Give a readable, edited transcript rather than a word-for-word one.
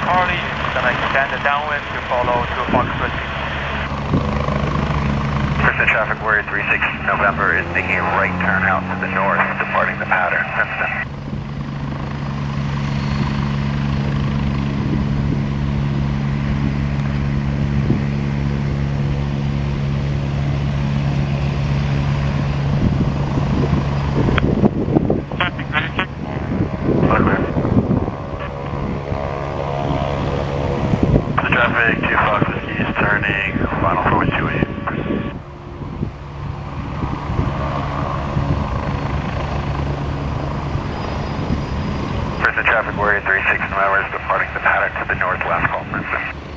Charlie, gonna extend the downwind to follow to Fox Whiskey. Princeton traffic warrior 36 November is making a right turn out to the north, departing the pattern, Princeton. Traffic 2 Fox Whiskey is turning, final 428. Princeton traffic warrior 36 November is departing the pattern to the northwest, call Princeton.